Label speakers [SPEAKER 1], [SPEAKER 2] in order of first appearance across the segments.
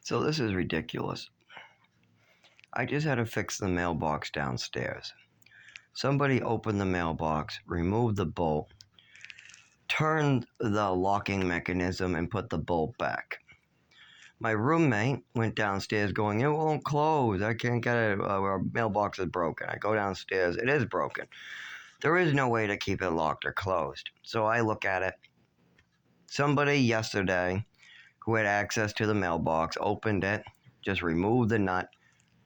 [SPEAKER 1] So this is ridiculous. I just had to fix the mailbox downstairs. Somebody opened the mailbox, removed the bolt, turned the locking mechanism, and put the bolt back. My roommate went downstairs going, "It won't close. I can't get it. Our mailbox is broken." I go downstairs. It is broken. There is no way to keep it locked or closed. So I look at it. Somebody yesterday who had access to the mailbox opened it, just removed the nut,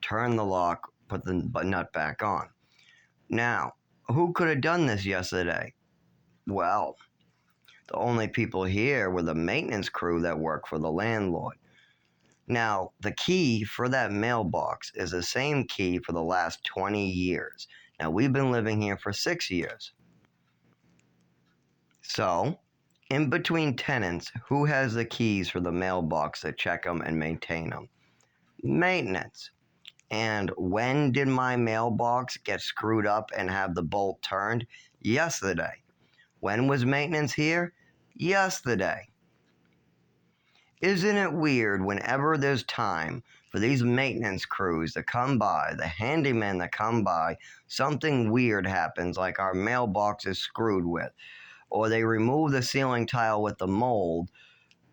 [SPEAKER 1] turned the lock, put the nut back on. Now, who could have done this yesterday? Well, the only people here were the maintenance crew that work for the landlord. Now, the key for that mailbox is the same key for the last 20 years. Now, we've been living here for 6 years. So, in between tenants, who has the keys for the mailbox to check them and maintain them? Maintenance. And when did my mailbox get screwed up and have the bolt turned? Yesterday. When was maintenance here? Yesterday. Isn't it weird whenever there's time for these maintenance crews to come by, the handyman to come by, something weird happens, like our mailbox is screwed with, or they remove the ceiling tile with the mold,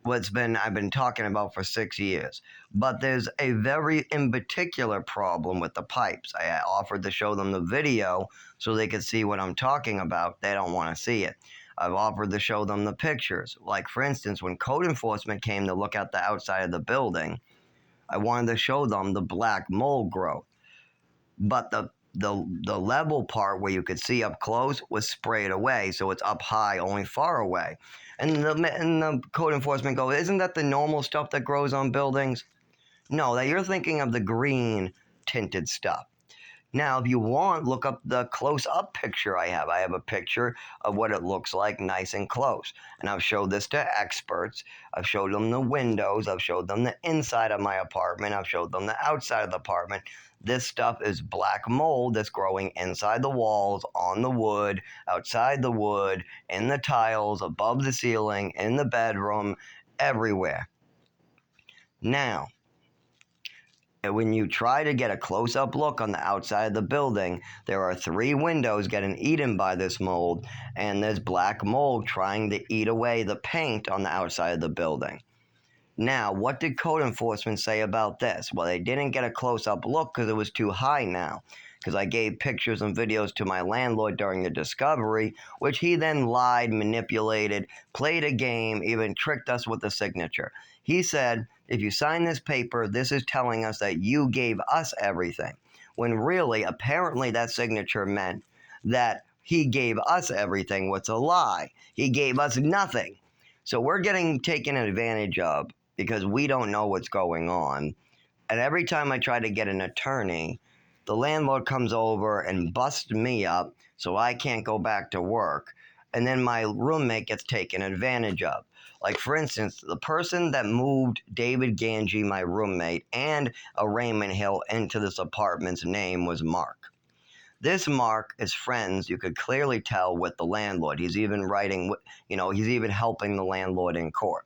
[SPEAKER 1] I've been talking about for 6 years. But there's a very in particular problem with the pipes. I offered to show them the video so they could see what I'm talking about. They don't want to see it. I've offered to show them the pictures. Like, for instance, when code enforcement came to look at the outside of the building, I wanted to show them the black mold growth. But the level part where you could see up close was sprayed away, so it's up high, only far away. And the code enforcement goes, "Isn't that the normal stuff that grows on buildings?" No, that you're thinking of the green tinted stuff. Now, if you want, look up the close-up picture I have. I have a picture of what it looks like nice and close. And I've showed this to experts. I've showed them the windows. I've showed them the inside of my apartment. I've showed them the outside of the apartment. This stuff is black mold that's growing inside the walls, on the wood, outside the wood, in the tiles, above the ceiling, in the bedroom, everywhere. Now, when you try to get a close-up look on the outside of the building, there are 3 windows getting eaten by this mold, and there's black mold trying to eat away the paint on the outside of the building. Now, what did code enforcement say about this? Well, they didn't get a close-up look because it was too high now, because I gave pictures and videos to my landlord during the discovery, which he then lied, manipulated, played a game, even tricked us with the signature. He said, "If you sign this paper, this is telling us that you gave us everything." When really, apparently that signature meant that he gave us everything, what's a lie. He gave us nothing. So we're getting taken advantage of because we don't know what's going on. And every time I try to get an attorney, the landlord comes over and busts me up so I can't go back to work. And then my roommate gets taken advantage of. Like, for instance, the person that moved David Ganji, my roommate, and a Raymond Hill into this apartment's name was Mark. This Mark is friends, you could clearly tell, with the landlord. He's even writing, he's even helping the landlord in court.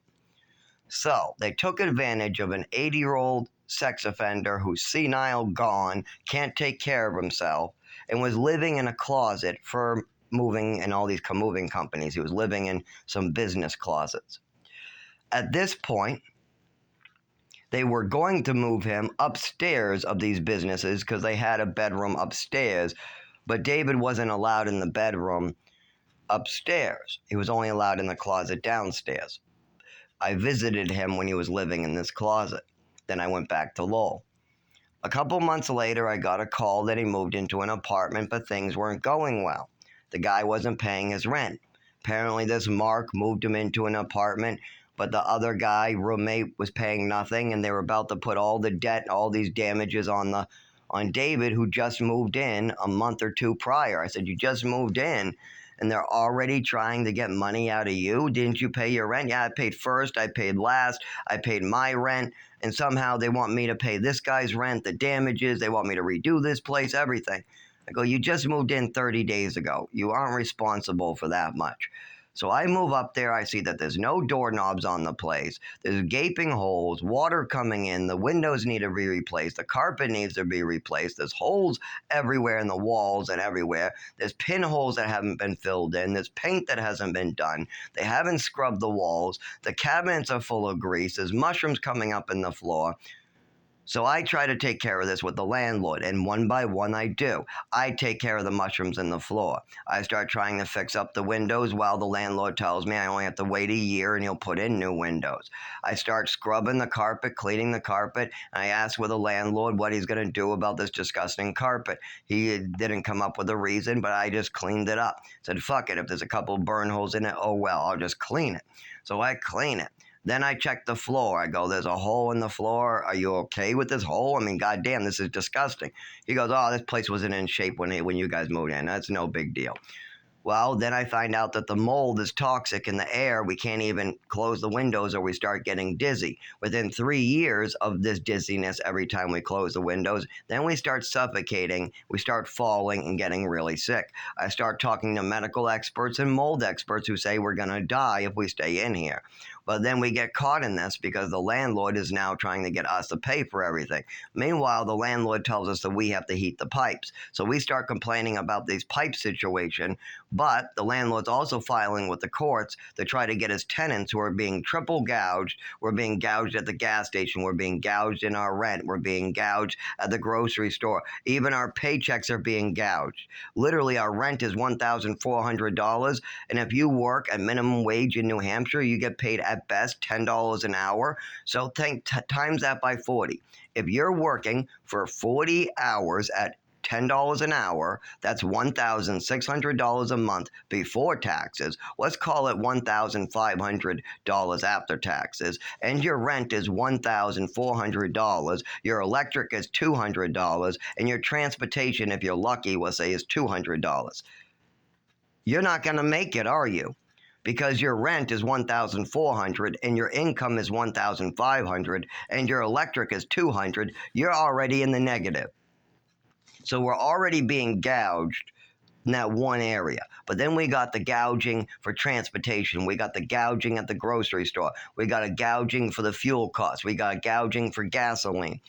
[SPEAKER 1] So they took advantage of an 80-year-old sex offender who's senile, gone, can't take care of himself, and was living in a closet for moving in all these moving companies. He was living in some business closets. At this point, they were going to move him upstairs of these businesses because they had a bedroom upstairs, but David wasn't allowed in the bedroom upstairs. He was only allowed in the closet downstairs. I visited him when he was living in this closet. Then I went back to Lowell. A couple months later, I got a call that he moved into an apartment, but things weren't going well. The guy wasn't paying his rent. Apparently, this Mark moved him into an apartment, but the other guy, roommate, was paying nothing, and they were about to put all the debt, all these damages on David, who just moved in a month or 2 prior. I said, "You just moved in, and they're already trying to get money out of you? Didn't you pay your rent?" "Yeah, I paid first, I paid last, I paid my rent, and somehow they want me to pay this guy's rent, the damages, they want me to redo this place, everything." I go, "You just moved in 30 days ago. You aren't responsible for that much." So I move up there. I see that there's no doorknobs on the place. There's gaping holes, water coming in. The windows need to be replaced. The carpet needs to be replaced. There's holes everywhere in the walls and everywhere. There's pinholes that haven't been filled in. There's paint that hasn't been done. They haven't scrubbed the walls. The cabinets are full of grease. There's mushrooms coming up in the floor. So I try to take care of this with the landlord, and one by one I do. I take care of the mushrooms in the floor. I start trying to fix up the windows while the landlord tells me I only have to wait a year and he'll put in new windows. I start scrubbing the carpet, cleaning the carpet. I ask with the landlord what he's going to do about this disgusting carpet. He didn't come up with a reason, but I just cleaned it up. Said, fuck it, if there's a couple burn holes in it, oh well, I'll just clean it. So I clean it. Then I check the floor. I go, there's a hole in the floor. Are you okay with this hole? I mean, goddamn, this is disgusting. He goes, oh, this place wasn't in shape when you guys moved in. That's no big deal. Well, then I find out that the mold is toxic in the air. We can't even close the windows or we start getting dizzy. Within 3 years of this dizziness every time we close the windows, then we start suffocating, we start falling and getting really sick. I start talking to medical experts and mold experts who say we're going to die if we stay in here. But then we get caught in this because the landlord is now trying to get us to pay for everything. Meanwhile, the landlord tells us that we have to heat the pipes. So we start complaining about this pipe situation, but the landlord's also filing with the courts to try to get his tenants who are being triple gouged. We're being gouged at the gas station. We're being gouged in our rent. We're being gouged at the grocery store. Even our paychecks are being gouged. Literally, our rent is $1,400. And if you work at minimum wage in New Hampshire, you get paid at best $10 an hour. So times that by 40. If you're working for 40 hours at $10 an hour, that's $1,600 a month before taxes. Let's call it $1,500 after taxes. And your rent is $1,400. Your electric is $200. And your transportation, if you're lucky, we'll say is $200. You're not going to make it, are you? Because your rent is $1,400 and your income is $1,500 and your electric is $200, you're already in the negative. So we're already being gouged in that one area. But then we got the gouging for transportation. We got the gouging at the grocery store. We got a gouging for the fuel costs. We got a gouging for gasoline.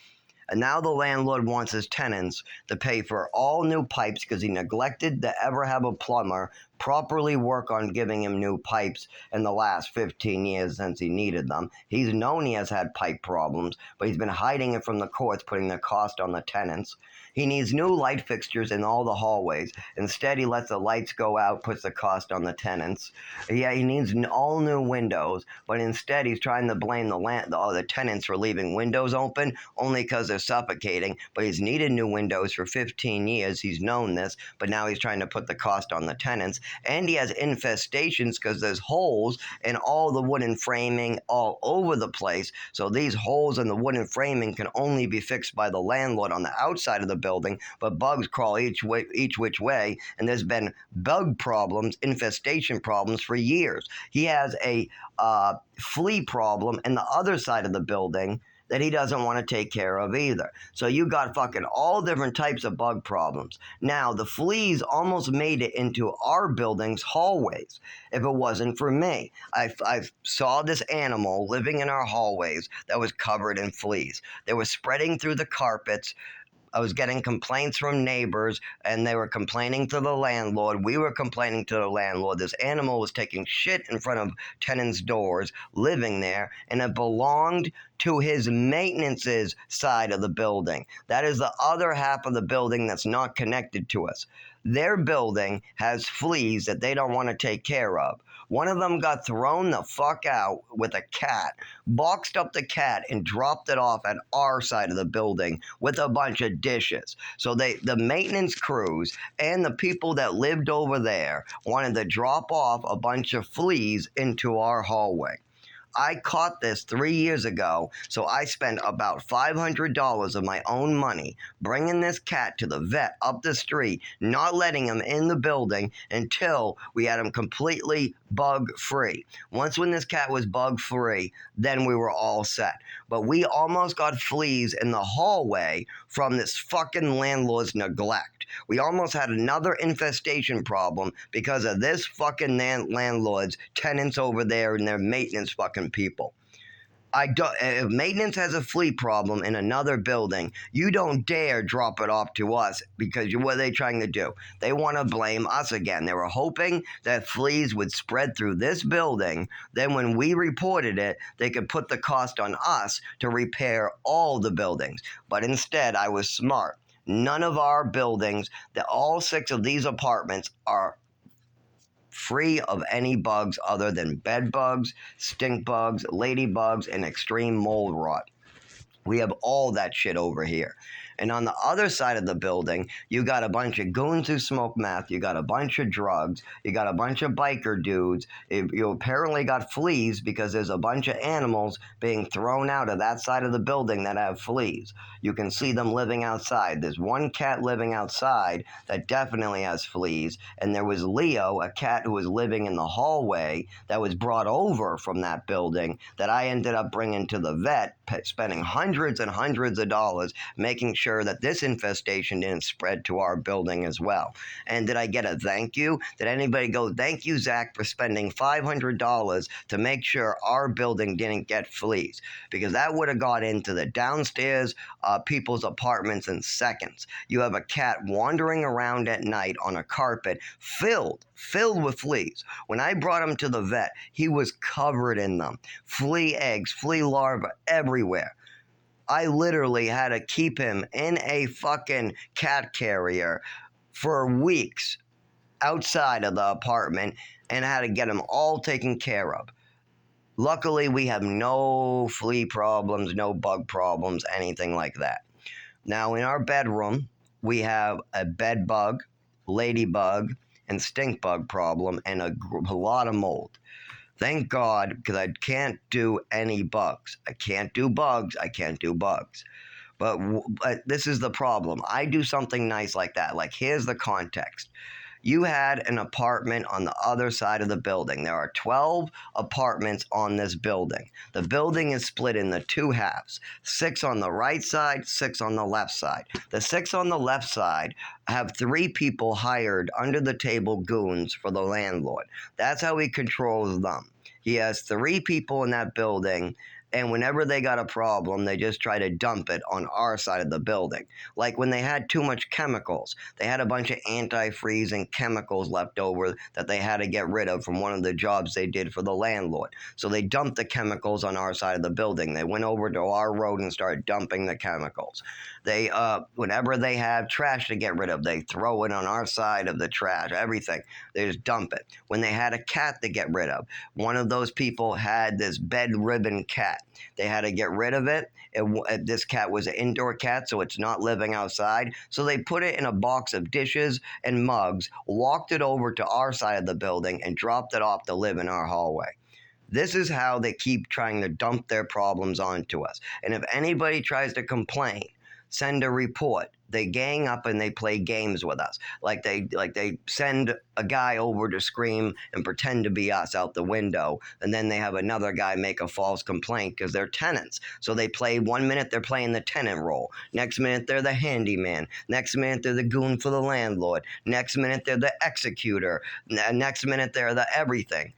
[SPEAKER 1] And now the landlord wants his tenants to pay for all new pipes because he neglected to ever have a plumber properly work on giving him new pipes in the last 15 years since he needed them. He's known he has had pipe problems, but he's been hiding it from the courts, putting the cost on the tenants. He needs new light fixtures in all the hallways. Instead, he lets the lights go out, puts the cost on the tenants. Yeah, he needs all new windows, but instead he's trying to blame the tenants for leaving windows open only because they're suffocating. But he's needed new windows for 15 years. He's known this, but now he's trying to put the cost on the tenants. And he has infestations because there's holes in all the wooden framing all over the place. So these holes in the wooden framing can only be fixed by the landlord on the outside of the building, but bugs crawl each which way, and there's been bug problems, infestation problems for years. He has a flea problem in the other side of the building that he doesn't want to take care of either. So you got fucking all different types of bug problems. Now, the fleas almost made it into our building's hallways if it wasn't for me. I saw this animal living in our hallways that was covered in fleas. They were spreading through the carpets. I was getting complaints from neighbors, and they were complaining to the landlord. We were complaining to the landlord. This animal was taking shit in front of tenants' doors, living there, and it belonged to his maintenance's side of the building. That is the other half of the building that's not connected to us. Their building has fleas that they don't want to take care of. One of them got thrown the fuck out with a cat, boxed up the cat, and dropped it off at our side of the building with a bunch of dishes. So the maintenance crews and the people that lived over there wanted to drop off a bunch of fleas into our hallway. I caught this 3 years ago, so I spent about $500 of my own money bringing this cat to the vet up the street, not letting him in the building until we had him completely bug-free. Once when this cat was bug-free, then we were all set. but we almost got fleas in the hallway from this fucking landlord's neglect. We almost had another infestation problem because of this fucking landlord's tenants over there and their maintenance fucking people. If maintenance has a flea problem in another building, you don't dare drop it off to us because what are they trying to do? They want to blame us again. They were hoping that fleas would spread through this building. Then when we reported it, they could put the cost on us to repair all the buildings. But instead, I was smart. None of our buildings, all 6 of these apartments are free of any bugs other than bed bugs, stink bugs, ladybugs, and extreme mold rot. We have all that shit over here. And on the other side of the building, you got a bunch of goons who smoke meth, you got a bunch of drugs, you got a bunch of biker dudes. You apparently got fleas because there's a bunch of animals being thrown out of that side of the building that have fleas. You can see them living outside. There's one cat living outside that definitely has fleas, and there was Leo, a cat who was living in the hallway that was brought over from that building that I ended up bringing to the vet, spending hundreds and hundreds of dollars making sure that this infestation didn't spread to our building as well. And did I get a thank you? Did anybody go, thank you, Zach, for spending $500 to make sure our building didn't get fleas? Because that would have got into the downstairs people's apartments in seconds. You have a cat wandering around at night on a carpet filled with fleas. When I brought him to the vet, he was covered in them. Flea eggs, flea larvae everywhere. I literally had to keep him in a fucking cat carrier for weeks outside of the apartment and had to get him all taken care of. Luckily, we have no flea problems, no bug problems, anything like that. Now, in our bedroom, we have a bed bug, ladybug, and stink bug problem and a lot of mold. Thank God, because I can't do any bugs. I can't do bugs. I can't do bugs. But this is the problem. I do something nice like that. Like, here's the context. You had an apartment on the other side of the building. There are 12 apartments on this building. The building is split into 2 halves, 6 on the right side, 6 on the left side. The 6 on the left side have 3 people hired under the table goons for the landlord. That's how he controls them. He has 3 people in that building, and whenever they got a problem, they just try to dump it on our side of the building. Like when they had too much chemicals. They had a bunch of antifreeze and chemicals left over that they had to get rid of from one of the jobs they did for the landlord. So they dumped the chemicals on our side of the building. They went over to our road and started dumping the chemicals. They, whenever they have trash to get rid of, they throw it on our side of the trash, everything. They just dump it. When they had a cat to get rid of, one of those people had this bed ribbon cat. They had to get rid of it. This cat was an indoor cat, so it's not living outside. So they put it in a box of dishes and mugs, walked it over to our side of the building, and dropped it off to live in our hallway. This is how they keep trying to dump their problems onto us. And if anybody tries to complain, send a report. They gang up and they play games with us. Like they send a guy over to scream and pretend to be us out the window, and then they have another guy make a false complaint because they're tenants. So they play 1 minute they're playing the tenant role. Next minute they're the handyman. Next minute they're the goon for the landlord. Next minute they're the executor. Next minute they're the everything.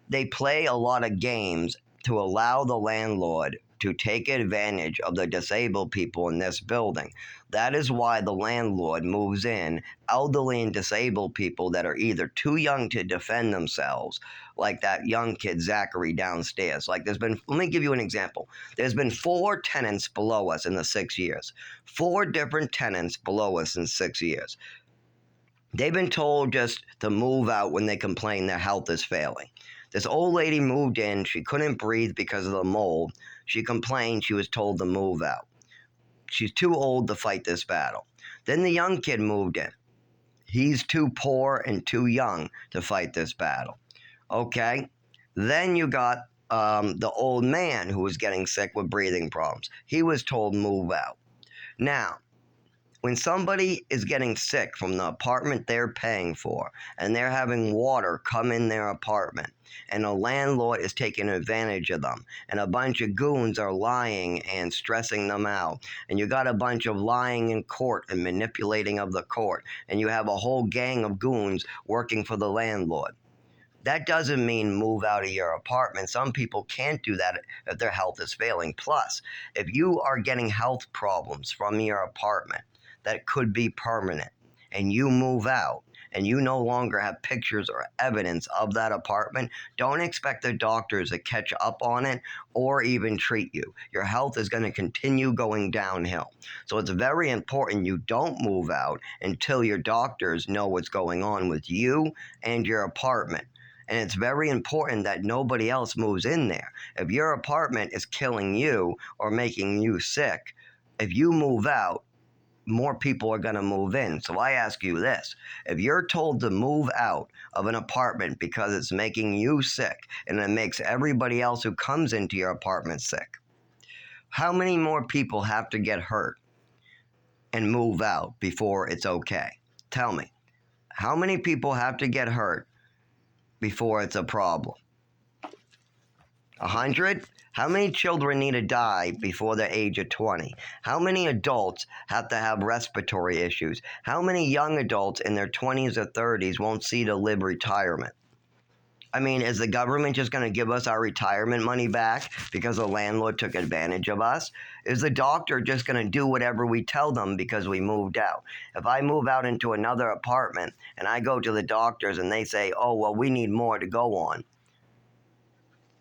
[SPEAKER 1] They play a lot of games to allow the landlord to take advantage of the disabled people in this building. That is why the landlord moves in elderly and disabled people that are either too young to defend themselves, like that young kid Zachary downstairs. Like let me give you an example. There's been 4 tenants below us in the 6 years. 4 different tenants below us in 6 years. They've been told just to move out when they complain their health is failing. This old lady moved in. She couldn't breathe because of the mold. She complained she was told to move out. She's too old to fight this battle. Then the young kid moved in. He's too poor and too young to fight this battle. Okay? Then you got the old man who was getting sick with breathing problems. He was told move out. Now, when somebody is getting sick from the apartment they're paying for and they're having water come in their apartment, and the landlord is taking advantage of them, and a bunch of goons are lying and stressing them out, and you got a bunch of lying in court and manipulating of the court, and you have a whole gang of goons working for the landlord. That doesn't mean move out of your apartment. Some people can't do that if their health is failing. Plus, if you are getting health problems from your apartment that could be permanent, and you move out, and you no longer have pictures or evidence of that apartment, don't expect the doctors to catch up on it or even treat you. Your health is going to continue going downhill. So it's very important you don't move out until your doctors know what's going on with you and your apartment. And it's very important that nobody else moves in there. If your apartment is killing you or making you sick, if you move out, more people are going to move in. So I ask you this. If you're told to move out of an apartment because it's making you sick and it makes everybody else who comes into your apartment sick, how many more people have to get hurt and move out before it's okay? Tell me. How many people have to get hurt before it's a problem? 100? How many children need to die before the age of 20? How many adults have to have respiratory issues? How many young adults in their 20s or 30s won't see to live retirement? I mean, is the government just going to give us our retirement money back because the landlord took advantage of us? Is the doctor just going to do whatever we tell them because we moved out? If I move out into another apartment and I go to the doctors and they say, oh, well, we need more to go on,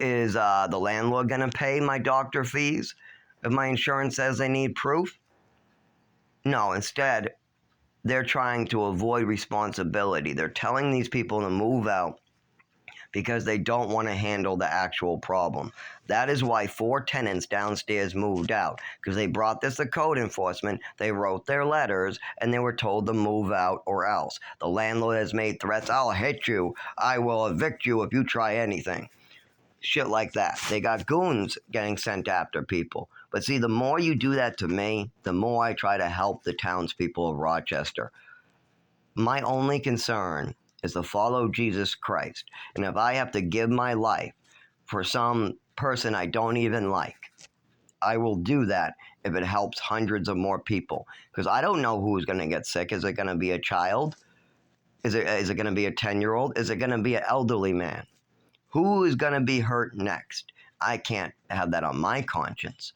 [SPEAKER 1] is the landlord going to pay my doctor fees if my insurance says they need proof? No, instead, they're trying to avoid responsibility. They're telling these people to move out because they don't want to handle the actual problem. That is why 4 tenants downstairs moved out, because they brought this to code enforcement, they wrote their letters, and they were told to move out or else. The landlord has made threats, I'll hit you, I will evict you if you try anything. Shit like that. They got goons getting sent after people. But see, the more you do that to me, the more I try to help the townspeople of Rochester. My only concern is to follow Jesus Christ. And if I have to give my life for some person I don't even like, I will do that if it helps hundreds of more people. Because I don't know who's going to get sick. Is it going to be a child? Is it going to be a 10-year-old? Is it going to be an elderly man? Who is going to be hurt next? I can't have that on my conscience.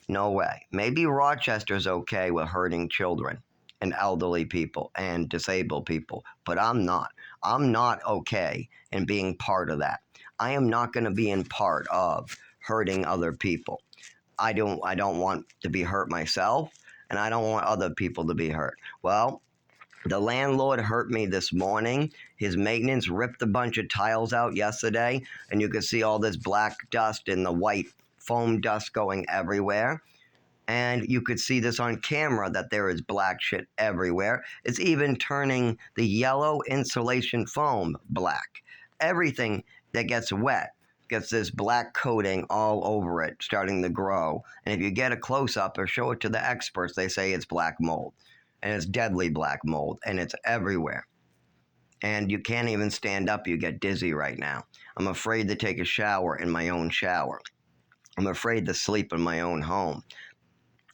[SPEAKER 1] No way. Maybe Rochester's okay with hurting children and elderly people and disabled people, but I'm not. I'm not okay in being part of that. I am not going to be in part of hurting other people. I don't want to be hurt myself, and I don't want other people to be hurt. Well, the landlord hurt me this morning. His maintenance ripped a bunch of tiles out yesterday, and you could see all this black dust and the white foam dust going everywhere. And you could see this on camera that there is black shit everywhere. It's even turning the yellow insulation foam black. Everything that gets wet gets this black coating all over it, starting to grow. And if you get a close-up or show it to the experts, they say it's black mold. And it's deadly black mold, and it's everywhere. And you can't even stand up. You get dizzy right now. I'm afraid to take a shower in my own shower. I'm afraid to sleep in my own home.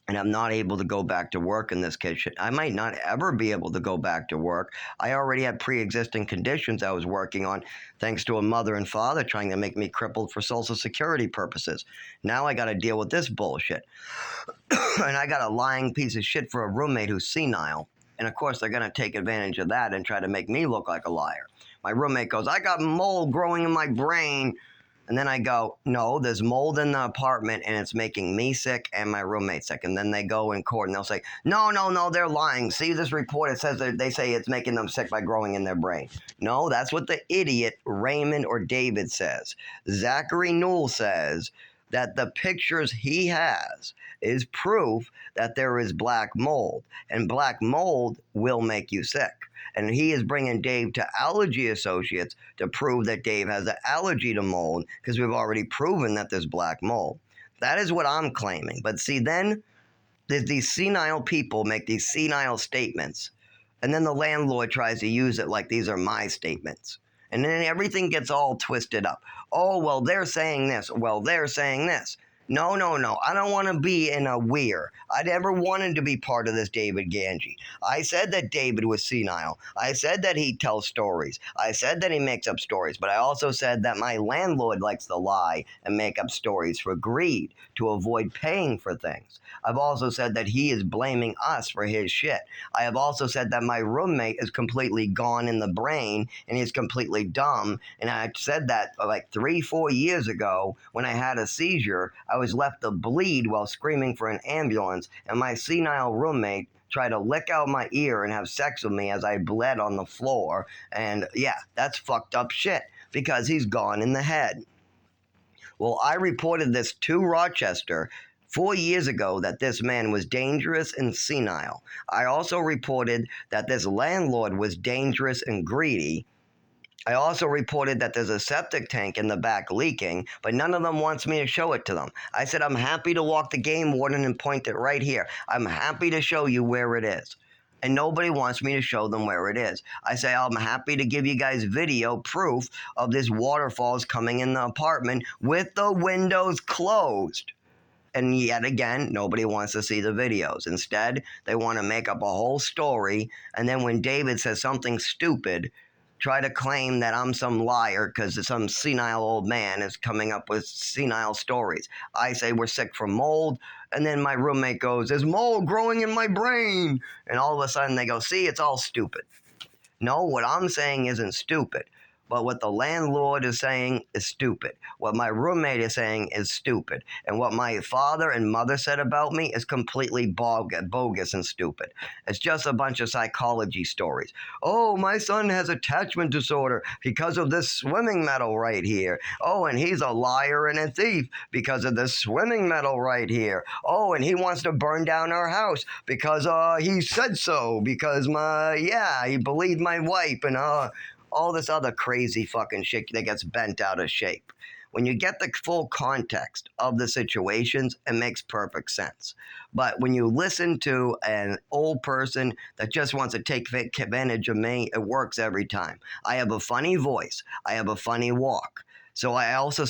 [SPEAKER 1] And I'm not able to go back to work in this kitchen. I might not ever be able to go back to work. I already had pre-existing conditions I was working on, thanks to a mother and father trying to make me crippled for Social Security purposes. Now I got to deal with this bullshit. And I got a lying piece of shit for a roommate who's senile. And of course, they're going to take advantage of that and try to make me look like a liar. My roommate goes, I got mold growing in my brain. And then I go, no, there's mold in the apartment and it's making me sick and my roommate sick. And then they go in court and they'll say, no, they're lying. See this report, it says that they say it's making them sick by growing in their brain. No, that's what the idiot Raymond or David says. Zachary Newell says that the pictures he has is proof that there is black mold. And black mold will make you sick. And he is bringing Dave to Allergy Associates to prove that Dave has an allergy to mold because we've already proven that there's black mold. That is what I'm claiming. But see, then there's these senile people make these senile statements, and then the landlord tries to use it like these are my statements. And then everything gets all twisted up. Oh, well, they're saying this. Well, they're saying this. No, no, no. I don't want to be in a weir. I never wanted to be part of this David Ganji. I said that David was senile. I said that he tells stories. I said that he makes up stories. But I also said that my landlord likes to lie and make up stories for greed, to avoid paying for things. I've also said that he is blaming us for his shit. I have also said that my roommate is completely gone in the brain and he's completely dumb. And I said that like 3-4 years ago when I had a seizure. I was left to bleed while screaming for an ambulance, and my senile roommate tried to lick out my ear and have sex with me as I bled on the floor. And yeah, that's fucked up shit because he's gone in the head. Well, I reported this to Rochester 4 years ago that this man was dangerous and senile. I also reported that this landlord was dangerous and greedy. I also reported that there's a septic tank in the back leaking, but none of them wants me to show it to them. I said, I'm happy to walk the game warden and point it right here. I'm happy to show you where it is. And nobody wants me to show them where it is. I say, I'm happy to give you guys video proof of this waterfalls coming in the apartment with the windows closed. And yet again, nobody wants to see the videos. Instead, they want to make up a whole story, and then when David says something stupid, try to claim that I'm some liar because some senile old man is coming up with senile stories. I say we're sick from mold, and then my roommate goes, there's mold growing in my brain. And all of a sudden they go, see, it's all stupid. No, what I'm saying isn't stupid. But what the landlord is saying is stupid. What my roommate is saying is stupid. And what my father and mother said about me is completely bogus and stupid. It's just a bunch of psychology stories. Oh, my son has attachment disorder because of this swimming medal right here. Oh, and he's a liar and a thief because of this swimming medal right here. Oh, and he wants to burn down our house because he said so. Because he believed my wife and all this other crazy fucking shit that gets bent out of shape. When you get the full context of the situations, it makes perfect sense. But when you listen to an old person that just wants to take advantage of me, it works every time. I have a funny voice. I have a funny walk. So I also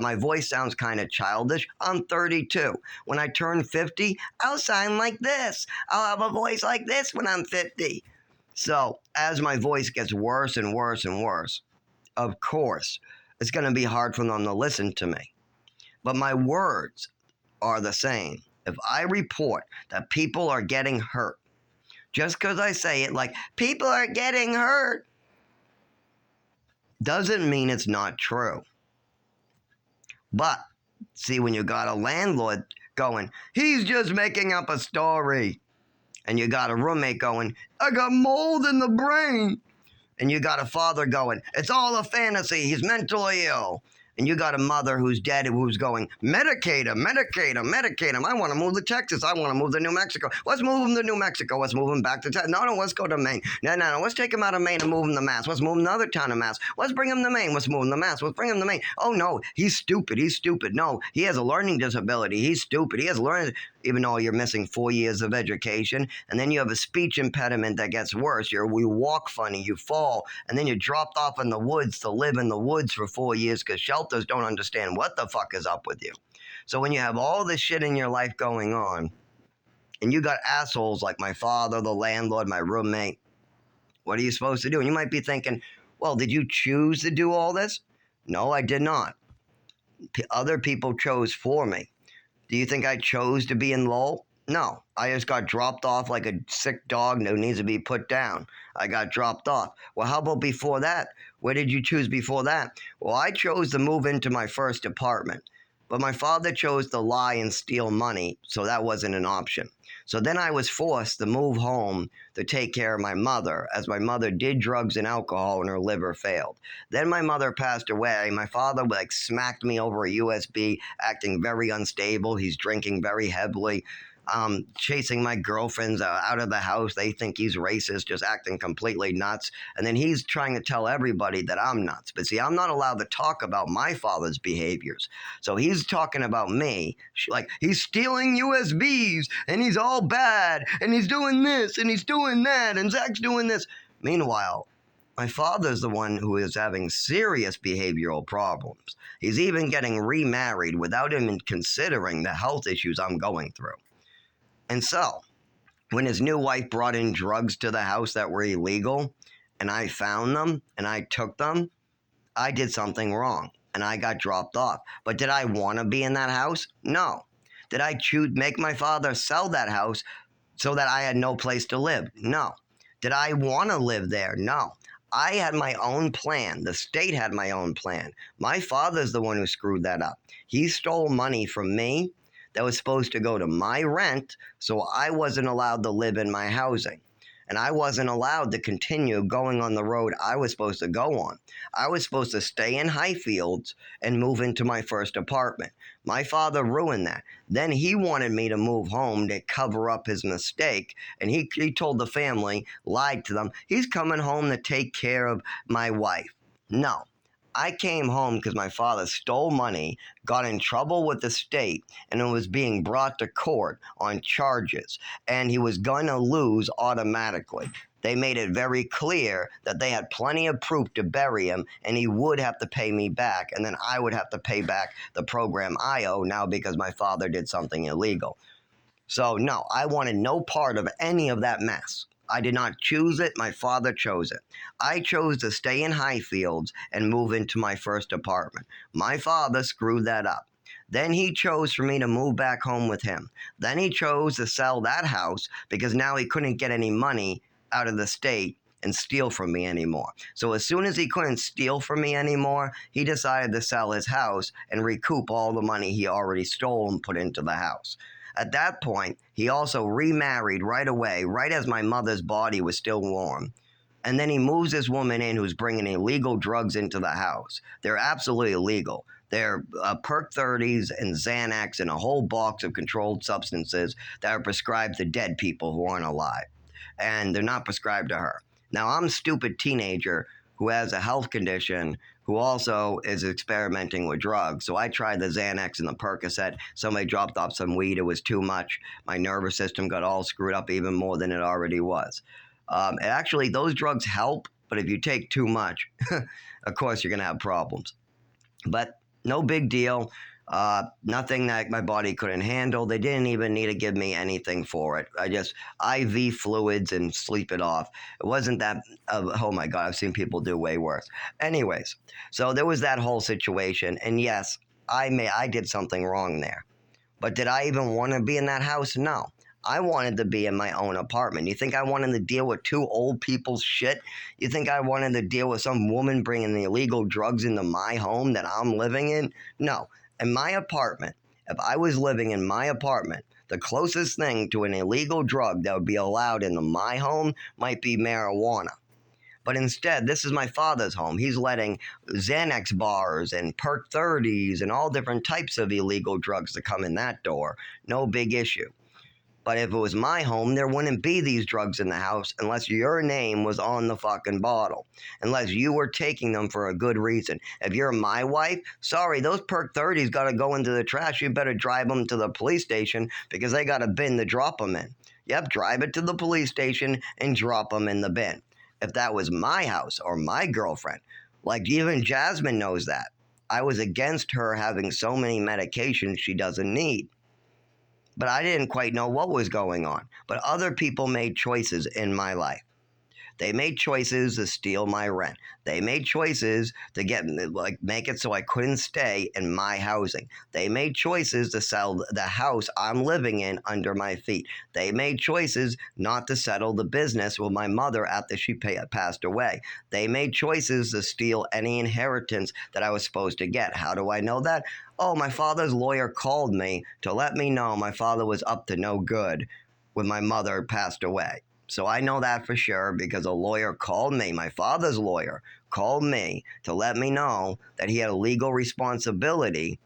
[SPEAKER 1] my voice sounds kind of childish. I'm 32. When I turn 50, I'll sound like this. I'll have a voice like this when I'm 50. So, as my voice gets worse and worse and worse, of course, it's going to be hard for them to listen to me. But my words are the same. If I report that people are getting hurt, just because I say it like, people are getting hurt, doesn't mean it's not true. But, see, when you got a landlord going, he's just making up a story. And you got a roommate going, I got mold in the brain. And you got a father going, it's all a fantasy, he's mentally ill. And you got a mother who's dead who's going, medicate him, medicate him, medicate him. I want to move to Texas. I want to move to New Mexico. Let's move him to New Mexico. Let's move him back to Texas. No, let's go to Maine. No, let's take him out of Maine and move him to Mass. Let's move him to another town of Mass. Let's bring him to Maine. Let's move him to Mass. Let's bring him to Maine. Oh, no, he's stupid. He's stupid. No, he has a learning disability. He's stupid. He has learning, even though you're missing 4 years of education. And then you have a speech impediment that gets worse. You walk funny, you fall, and then you're dropped off in the woods to live in the woods for 4 years because shelters don't understand what the fuck is up with you. So when you have all this shit in your life going on, and you got assholes like my father, the landlord, my roommate, what are you supposed to do? And you might be thinking, well, did you choose to do all this? No, I did not. Other people chose for me. Do you think I chose to be in Lowell? No, I just got dropped off like a sick dog that needs to be put down. I got dropped off. Well, how about before that? Where did you choose before that? Well, I chose to move into my first apartment. But my father chose to lie and steal money, so that wasn't an option. So then I was forced to move home to take care of my mother, as my mother did drugs and alcohol and her liver failed. Then my mother passed away. My father smacked me over a USB, acting very unstable. He's drinking very heavily. Chasing my girlfriends out of the house. They think he's racist, just acting completely nuts. And then he's trying to tell everybody that I'm nuts. But see, I'm not allowed to talk about my father's behaviors. So he's talking about me, like he's stealing USBs, and he's all bad, and he's doing this, and he's doing that, and Zach's doing this. Meanwhile, My father's the one who is having serious behavioral problems. He's even getting remarried without even considering the health issues I'm going through. And so, when his new wife brought in drugs to the house that were illegal, and I found them and I took them, I did something wrong and I got dropped off. But did I want to be in that house? No. Did I make my father sell that house so that I had no place to live? No. Did I want to live there? No. I had my own plan. The state had my own plan. My father's the one who screwed that up. He stole money from me that was supposed to go to my rent, so I wasn't allowed to live in my housing. And I wasn't allowed to continue going on the road I was supposed to go on. I was supposed to stay in Highfields and move into my first apartment. My father ruined that. Then he wanted me to move home to cover up his mistake. And he told the family, lied to them, he's coming home to take care of my wife. No. I came home because my father stole money, got in trouble with the state, and was being brought to court on charges, and he was going to lose automatically. They made it very clear that they had plenty of proof to bury him, and he would have to pay me back, and then I would have to pay back the program I owe now because my father did something illegal. So, no, I wanted no part of any of that mess. I did not choose it. My father chose it. I chose to stay in Highfields and move into my first apartment. My father screwed that up. Then he chose for me to move back home with him. Then he chose to sell that house because now he couldn't get any money out of the state and steal from me anymore. So as soon as he couldn't steal from me anymore, he decided to sell his house and recoup all the money he already stole and put into the house. At that point, he also remarried right away, right as my mother's body was still warm. And then he moves this woman in who's bringing illegal drugs into the house. They're absolutely illegal. They're Perk 30s and Xanax and a whole box of controlled substances that are prescribed to dead people who aren't alive. And they're not prescribed to her. Now, I'm a stupid teenager who has a health condition who also is experimenting with drugs. So I tried the Xanax and the Percocet. Somebody dropped off some weed. It was too much. My nervous system got all screwed up even more than it already was. Actually, those drugs help, but if you take too much, of course, you're going to have problems. But no big deal. Nothing that my body couldn't handle. They didn't even need to give me anything for it. I just IV fluids and sleep it off. It wasn't that, oh my God, I've seen people do way worse. Anyways, so there was that whole situation. And yes, I did something wrong there. But did I even want to be in that house? No. I wanted to be in my own apartment. You think I wanted to deal with two old people's shit? You think I wanted to deal with some woman bringing the illegal drugs into my home that I'm living in? No. In my apartment, if I was living in my apartment, the closest thing to an illegal drug that would be allowed in my home might be marijuana. But instead, this is my father's home. He's letting Xanax bars and Perk 30s and all different types of illegal drugs to come in that door. No big issue. But if it was my home, there wouldn't be these drugs in the house unless your name was on the fucking bottle. Unless you were taking them for a good reason. If you're my wife, sorry, those Perk 30s got to go into the trash. You better drive them to the police station because they got a bin to drop them in. Yep, drive it to the police station and drop them in the bin. If that was my house or my girlfriend, like even Jasmine knows that. I was against her having so many medications she doesn't need. But I didn't quite know what was going on. But other people made choices in my life. They made choices to steal my rent. They made choices to make it so I couldn't stay in my housing. They made choices to sell the house I'm living in under my feet. They made choices not to settle the business with my mother after she passed away. They made choices to steal any inheritance that I was supposed to get. How do I know that? Oh, my father's lawyer called me to let me know my father was up to no good when my mother passed away. So I know that for sure because a lawyer called me, my father's lawyer called me to let me know that he had a legal responsibility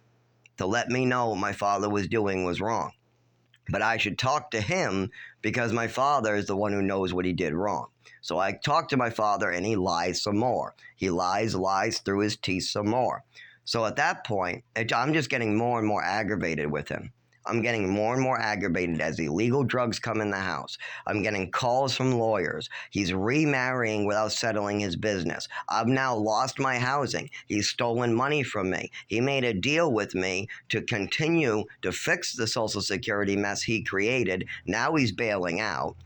[SPEAKER 1] to let me know what my father was doing was wrong. But I should talk to him because my father is the one who knows what he did wrong. So I talked to my father and he lies some more. He lies through his teeth some more. So at that point, I'm just getting more and more aggravated with him. I'm getting more and more aggravated as illegal drugs come in the house. I'm getting calls from lawyers. He's remarrying without settling his business. I've now lost my housing. He's stolen money from me. He made a deal with me to continue to fix the Social Security mess he created. Now he's bailing out.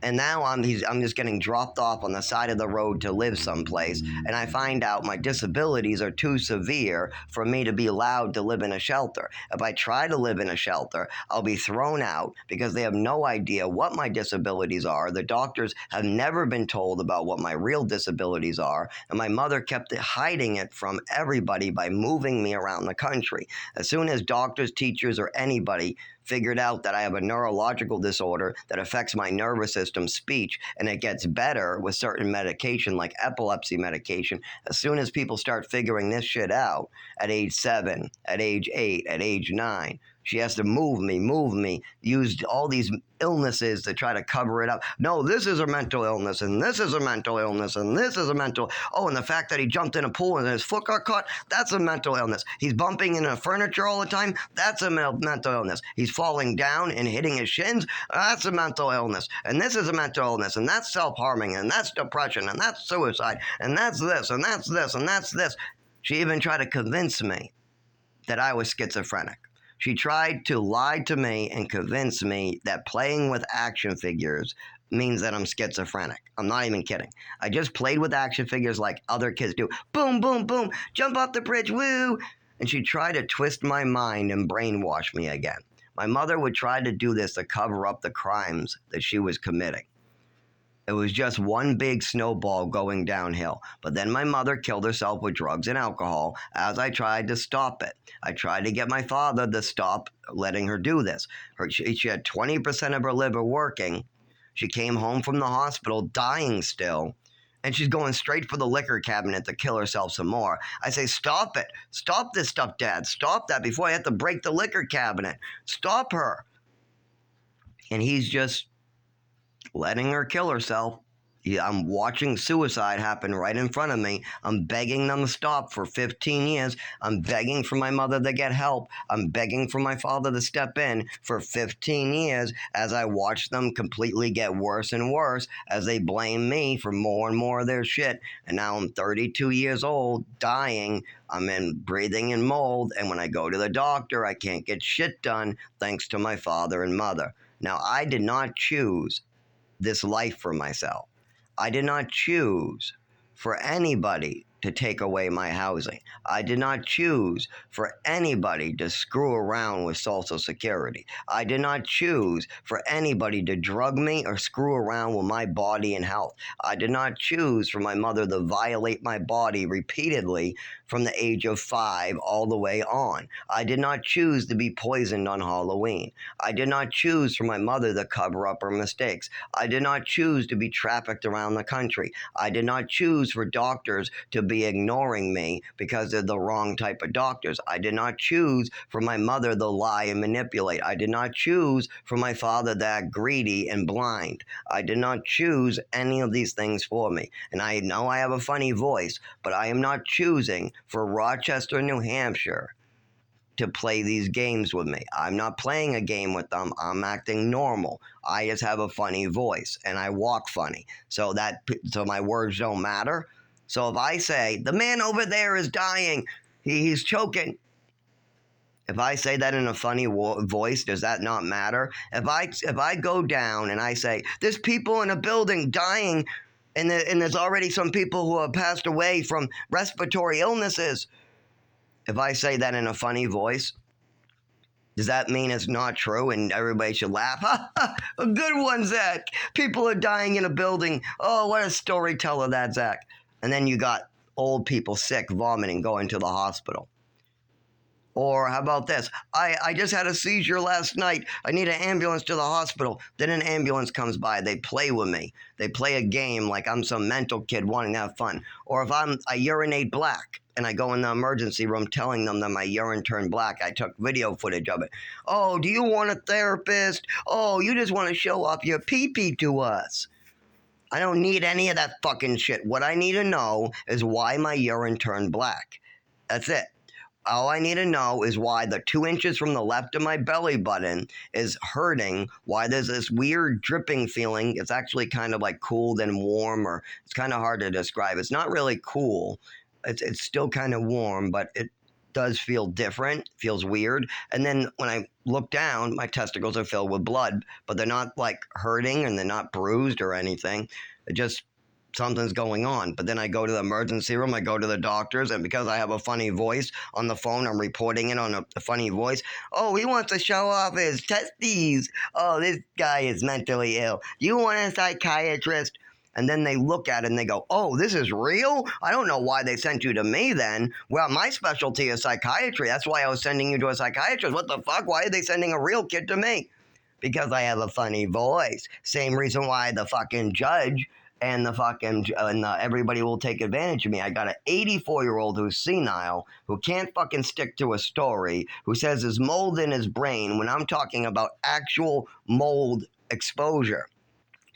[SPEAKER 1] And now I'm just getting dropped off on the side of the road to live someplace, and I find out my disabilities are too severe for me to be allowed to live in a shelter. If I try to live in a shelter, I'll be thrown out because they have no idea what my disabilities are. The doctors have never been told about what my real disabilities are, and my mother kept hiding it from everybody by moving me around the country. As soon as doctors, teachers, or anybody figured out that I have a neurological disorder that affects my nervous system, speech, and it gets better with certain medication like epilepsy medication. As soon as people start figuring this shit out at age 7, at age 8, at age 9, she has to move me, use all these illnesses to try to cover it up. No, this is a mental illness, and this is a mental illness, and this is a mental... Oh, and the fact that he jumped in a pool and his foot got caught, that's a mental illness. He's bumping into furniture all the time, that's a mental illness. He's falling down and hitting his shins, that's a mental illness. And this is a mental illness, and that's self-harming, and that's depression, and that's suicide, and that's this, and that's this, and that's this. She even tried to convince me that I was schizophrenic. She tried to lie to me and convince me that playing with action figures means that I'm schizophrenic. I'm not even kidding. I just played with action figures like other kids do. Boom, boom, boom, jump off the bridge, woo! And she tried to twist my mind and brainwash me again. My mother would try to do this to cover up the crimes that she was committing. It was just one big snowball going downhill. But then my mother killed herself with drugs and alcohol as I tried to stop it. I tried to get my father to stop letting her do this. She had 20% of her liver working. She came home from the hospital dying still. And she's going straight for the liquor cabinet to kill herself some more. I say, stop it. Stop this stuff, Dad. Stop that before I have to break the liquor cabinet. Stop her. And he's just letting her kill herself. I'm watching suicide happen right in front of me. I'm begging them to stop for 15 years. I'm begging for my mother to get help. I'm begging for my father to step in for 15 years as I watch them completely get worse and worse as they blame me for more and more of their shit. And now I'm 32 years old, dying. I'm breathing in mold. And when I go to the doctor, I can't get shit done thanks to my father and mother. Now, I did not choose this life for myself. I did not choose for anybody to take away my housing. I did not choose for anybody to screw around with Social Security. I did not choose for anybody to drug me or screw around with my body and health. I did not choose for my mother to violate my body repeatedly from the age of 5 all the way on. I did not choose to be poisoned on Halloween. I did not choose for my mother to cover up her mistakes. I did not choose to be trafficked around the country. I did not choose for doctors to be ignoring me because they're the wrong type of doctors. I did not choose for my mother to lie and manipulate. I did not choose for my father to act greedy and blind. I did not choose any of these things for me. And I know I have a funny voice, but I am not choosing for Rochester, New Hampshire to play these games with me. I'm not playing a game with them. I'm acting normal. I just have a funny voice and I walk funny. So my words don't matter. So if I say, the man over there is dying, he's choking. If I say that in a funny voice, does that not matter? If I go down and I say, there's people in a building dying, and there's already some people who have passed away from respiratory illnesses. If I say that in a funny voice, does that mean it's not true and everybody should laugh? Ha ha! A good one, Zach. People are dying in a building. Oh, what a storyteller that, Zach. And then you got old people sick, vomiting, going to the hospital. Or how about this? I just had a seizure last night. I need an ambulance to the hospital. Then an ambulance comes by. They play with me. They play a game like I'm some mental kid wanting to have fun. Or if I urinate black and I go in the emergency room telling them that my urine turned black. I took video footage of it. Oh, do you want a therapist? Oh, you just want to show off your pee-pee to us. I don't need any of that fucking shit. What I need to know is why my urine turned black. That's it. All I need to know is why the 2 inches from the left of my belly button is hurting, why there's this weird dripping feeling. It's actually kind of like cool then warm, or it's kind of hard to describe. It's not really cool. It's still kind of warm, but it does feel different, feels weird. And then when I look down, my testicles are filled with blood, but they're not like hurting and they're not bruised or anything. It just something's going on. But then I go to the emergency room, I go to the doctors, and because I have a funny voice on the phone, I'm reporting it on a funny voice. Oh, he wants to show off his testes. Oh, this guy is mentally ill. You want a psychiatrist? And then they look at it and they go, oh, this is real? I don't know why they sent you to me then. Well, my specialty is psychiatry. That's why I was sending you to a psychiatrist. What the fuck? Why are they sending a real kid to me? Because I have a funny voice. Same reason why the fucking judge and everybody will take advantage of me. I got an 84-year-old who's senile, who can't fucking stick to a story, who says there's mold in his brain when I'm talking about actual mold exposure.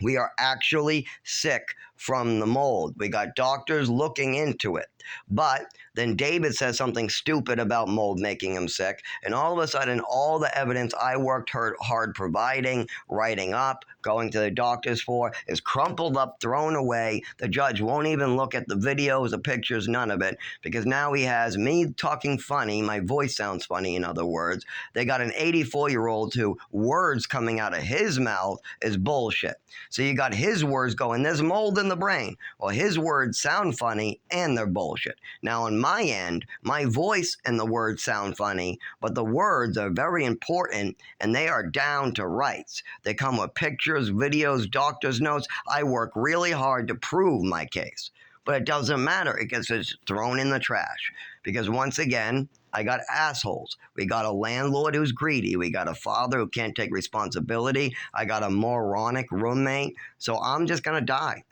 [SPEAKER 1] We are actually sick from the mold. We got doctors looking into it. But then David says something stupid about mold making him sick, and all of a sudden, all the evidence I worked hard providing, writing up, going to the doctors for, is crumpled up, thrown away. The judge won't even look at the videos, the pictures, none of it, because now he has me talking funny. My voice sounds funny, in other words. They got an 84-year-old who words coming out of his mouth is bullshit. So you got his words going, there's mold in the brain. Well, his words sound funny and they're bullshit. Now, on my end, my voice and the words sound funny, but the words are very important and they are down to rights. They come with pictures, videos, doctor's notes. I work really hard to prove my case, but it doesn't matter. It gets thrown in the trash because once again, I got assholes. We got a landlord who's greedy. We got a father who can't take responsibility. I got a moronic roommate. So I'm just going to die.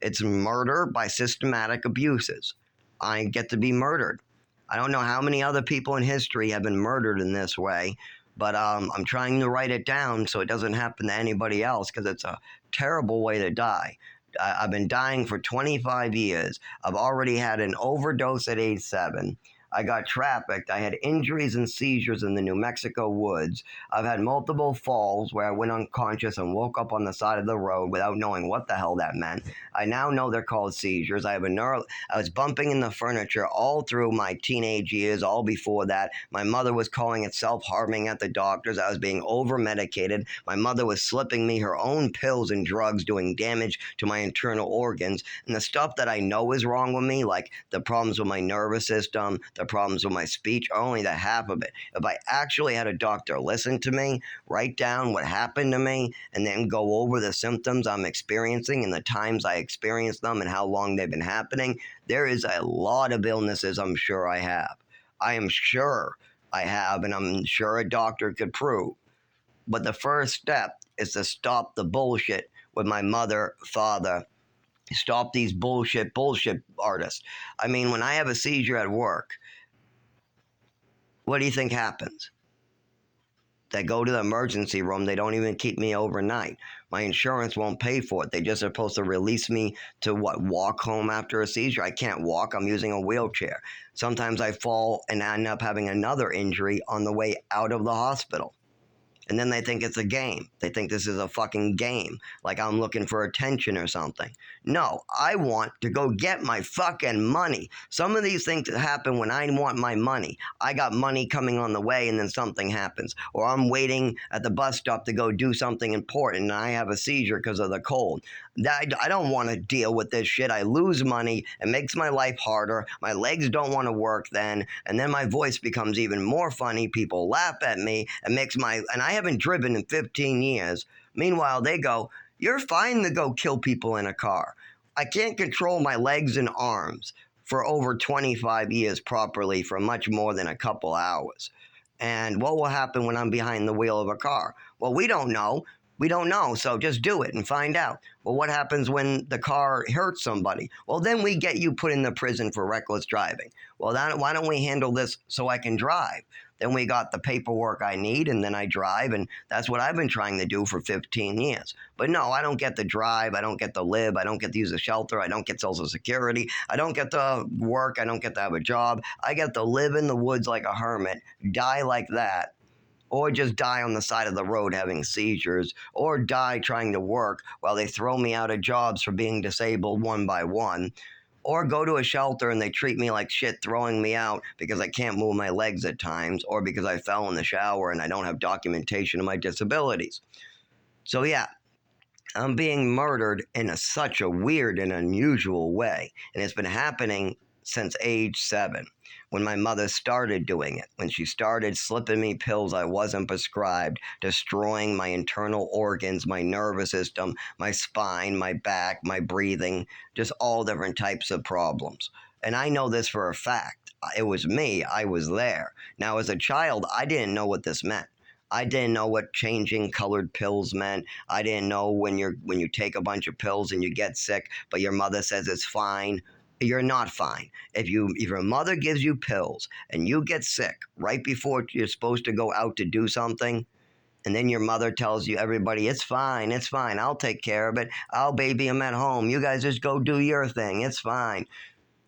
[SPEAKER 1] It's murder by systematic abuses. I get to be murdered. I don't know how many other people in history have been murdered in this way, but I'm trying to write it down so it doesn't happen to anybody else because it's a terrible way to die. I've been dying for 25 years. I've already had an overdose at age 7. I got trafficked. I had injuries and seizures in the New Mexico woods. I've had multiple falls where I went unconscious and woke up on the side of the road without knowing what the hell that meant. I now know they're called seizures. I was bumping in the furniture all through my teenage years, all before that. My mother was calling it self-harming at the doctors. I was being over-medicated. My mother was slipping me her own pills and drugs, doing damage to my internal organs. And the stuff that I know is wrong with me, like the problems with my nervous system, the problems with my speech, are only the half of it. If I actually had a doctor listen to me, write down what happened to me, and then go over the symptoms I'm experiencing and the times I experienced them and how long they've been happening, there is a lot of illnesses I'm sure I have. I am sure I have, and I'm sure a doctor could prove. But the first step is to stop the bullshit with my mother, father. Stop these bullshit artists. I mean, when I have a seizure at work, what do you think happens? They go to the emergency room. They don't even keep me overnight. My insurance won't pay for it. They just are supposed to release me to walk home after a seizure. I can't walk. I'm using a wheelchair. Sometimes I fall and end up having another injury on the way out of the hospital. And then they think it's a game. They think this is a fucking game, like I'm looking for attention or something. No, I want to go get my fucking money. Some of these things happen when I want my money. I got money coming on the way and then something happens. Or I'm waiting at the bus stop to go do something important and I have a seizure because of the cold. I don't want to deal with this shit. I lose money. It makes my life harder. My legs don't want to work then. And then my voice becomes even more funny. People laugh at me. And I haven't driven in 15 years. Meanwhile, they go, you're fine to go kill people in a car. I can't control my legs and arms for over 25 years properly for much more than a couple hours. And what will happen when I'm behind the wheel of a car? Well, we don't know. We don't know, so just do it and find out. Well, what happens when the car hurts somebody? Well, then we get you put in the prison for reckless driving. Well, why don't we handle this so I can drive? then we got the paperwork I need, and then I drive, and that's what I've been trying to do for 15 years. But no, I don't get to drive, I don't get to live, I don't get to use a shelter, I don't get Social Security, I don't get to work, I don't get to have a job. I get to live in the woods like a hermit, die like that, or just die on the side of the road having seizures, or die trying to work while they throw me out of jobs for being disabled one by one, or go to a shelter and they treat me like shit, throwing me out because I can't move my legs at times, or because I fell in the shower and I don't have documentation of my disabilities. So yeah, I'm being murdered in such a weird and unusual way, and it's been happening since age 7, when my mother started doing it, when she started slipping me pills I wasn't prescribed, destroying my internal organs, my nervous system, my spine, my back, my breathing, just all different types of problems. And I know this for a fact. It was me. I was there. Now, as a child, I didn't know what this meant. I didn't know what changing colored pills meant. I didn't know when you take a bunch of pills and you get sick, but your mother says it's fine. You're not fine. If your mother gives you pills and you get sick right before you're supposed to go out to do something, and then your mother tells you, everybody, it's fine, I'll take care of it, I'll baby him at home, you guys just go do your thing, it's fine.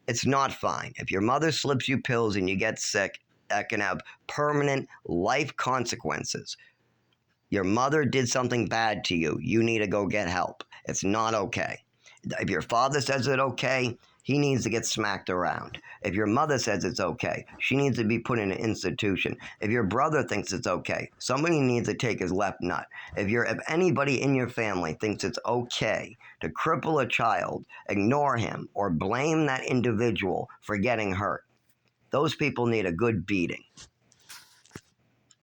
[SPEAKER 1] It's not fine. If your mother slips you pills and you get sick, that can have permanent life consequences. Your mother did something bad to you. You need to go get help. It's not okay. If your father says it's okay, he needs to get smacked around. If your mother says it's okay, she needs to be put in an institution. If your brother thinks it's okay, somebody needs to take his left nut. If anybody in your family thinks it's okay to cripple a child, ignore him, or blame that individual for getting hurt, those people need a good beating.